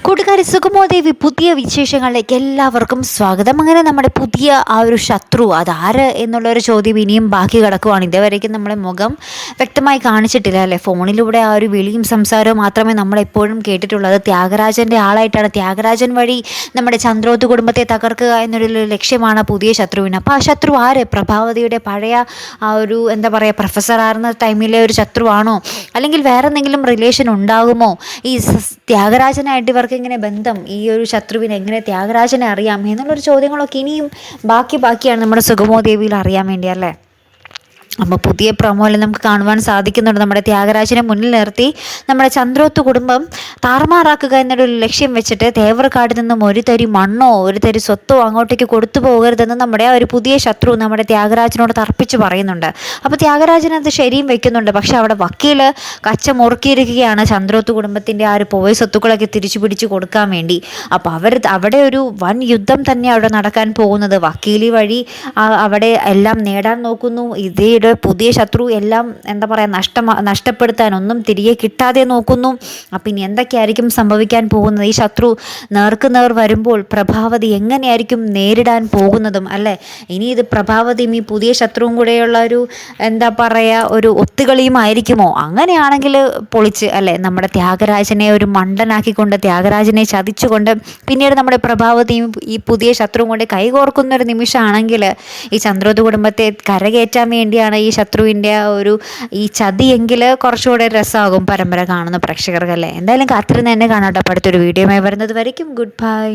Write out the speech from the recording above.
കൂട്ടുകാരി സുഗമോദേവി പുതിയ വിശേഷങ്ങളിലേക്ക് എല്ലാവർക്കും സ്വാഗതം. അങ്ങനെ നമ്മുടെ പുതിയ ആ ഒരു ശത്രു അതാര് എന്നുള്ളൊരു ചോദ്യം ഇനിയും ബാക്കി കിടക്കുവാണ്. ഇതുവരേക്കും നമ്മളെ മുഖം വ്യക്തമായി കാണിച്ചിട്ടില്ല അല്ലേ. ഫോണിലൂടെ ആ ഒരു വിളിയും സംസാരവും മാത്രമേ നമ്മളെപ്പോഴും കേട്ടിട്ടുള്ളത്. ത്യാഗരാജൻ്റെ ആളായിട്ടാണ്. ത്യാഗരാജൻ വഴി നമ്മുടെ ചന്ദ്രോത്ത് കുടുംബത്തെ തകർക്കുക എന്നൊരു ലക്ഷ്യമാണ് പുതിയ ശത്രുവിന്. അപ്പോൾ ആ ശത്രു ആര്? പ്രഭാവതിയുടെ പഴയ ആ ഒരു എന്താ പറയുക, പ്രൊഫസർ ആയിരുന്ന ടൈമിലെ ഒരു ശത്രുവാണോ, അല്ലെങ്കിൽ വേറെ എന്തെങ്കിലും റിലേഷൻ ഉണ്ടാകുമോ? ഈ ത്യാഗരാജനായിട്ട് ഇവർക്ക് എങ്ങനെ ബന്ധം? ഈ ഒരു ശത്രുവിനെ എങ്ങനെ ത്യാഗരാജനെ അറിയാം എന്നുള്ളൊരു ചോദ്യങ്ങളൊക്കെ ഇനിയും ബാക്കിയാണ് നമ്മുടെ സുഗമോദേവിയിൽ അറിയാൻ വേണ്ടി അല്ലേ. അപ്പോൾ പുതിയ പ്രൊമോയിൽ നമുക്ക് കാണുവാൻ സാധിക്കുന്നുണ്ട്, നമ്മുടെ ത്യാഗരാജനെ മുന്നിൽ നിർത്തി നമ്മുടെ ചന്ദ്രോത്ത് കുടുംബം താറുമാറാക്കുക എന്നൊരു ലക്ഷ്യം വെച്ചിട്ട് തേവർക്കാട്ടിൽ നിന്നും ഒരു തരി മണ്ണോ ഒരു തരി സ്വത്തോ അങ്ങോട്ടേക്ക് കൊടുത്തു പോകരുതെന്ന് നമ്മുടെ ആ ഒരു പുതിയ ശത്രു നമ്മുടെ ത്യാഗരാജനോട് തർപ്പിച്ച് പറയുന്നുണ്ട്. അപ്പോൾ ത്യാഗരാജൻ അത് ശരിയും വെക്കുന്നുണ്ട്. പക്ഷെ അവിടെ വക്കീൽ കച്ച മുറുക്കിയിരിക്കുകയാണ് ചന്ദ്രോത്ത് കുടുംബത്തിൻ്റെ ആ ഒരു പോയ സ്വത്തുക്കളൊക്കെ തിരിച്ചു പിടിച്ച് കൊടുക്കാൻ വേണ്ടി. അപ്പോൾ അവിടെ ഒരു വൻ യുദ്ധം തന്നെ അവിടെ നടക്കാൻ പോകുന്നത്. വക്കീലി വഴി അവിടെ എല്ലാം നേടാൻ നോക്കുന്നു. ഇതേ പുതിയ ശത്രു എല്ലാം എന്താ പറയുക, നഷ്ടപ്പെടുത്താൻ ഒന്നും തിരികെ കിട്ടാതെ നോക്കുന്നു. അപ്പം ഇനി എന്തൊക്കെയായിരിക്കും സംഭവിക്കാൻ പോകുന്നത്? ഈ ശത്രു നേർക്ക് നേർ വരുമ്പോൾ പ്രഭാവതി എങ്ങനെയായിരിക്കും നേരിടാൻ പോകുന്നതും അല്ലേ. ഇനി ഇത് പ്രഭാവതിയും ഈ പുതിയ ശത്രുവും കൂടെയുള്ള ഒരു എന്താ പറയുക, ഒരു ഒത്തുകളിയുമായിരിക്കുമോ? അങ്ങനെയാണെങ്കിൽ പൊളിച്ച് അല്ലേ. നമ്മുടെ ത്യാഗരാജനെ ഒരു മണ്ടനാക്കിക്കൊണ്ട്, ത്യാഗരാജനെ ചതിച്ചുകൊണ്ട് പിന്നീട് നമ്മുടെ പ്രഭാവതിയും ഈ പുതിയ ശത്രുവും കൊണ്ട് കൈകോർക്കുന്നൊരു നിമിഷമാണെങ്കിൽ ഈ ചന്ദ്രോത്ത് കുടുംബത്തെ കരകയറ്റാൻ വേണ്ടിയാണ് ഈ ശത്രുവിൻ്റെ ഈ ചതിയെങ്കിൽ കുറച്ചുകൂടെ രസമാകും പരമ്പര കാണുന്ന പ്രേക്ഷകർക്കല്ലേ. എന്തായാലും കാത്തിരുന്ന് തന്നെ കാണാം കേട്ടോ. അടുത്തൊരു വീഡിയോയുമായി വരുന്നത് വരയ്ക്കും ഗുഡ് ബൈ.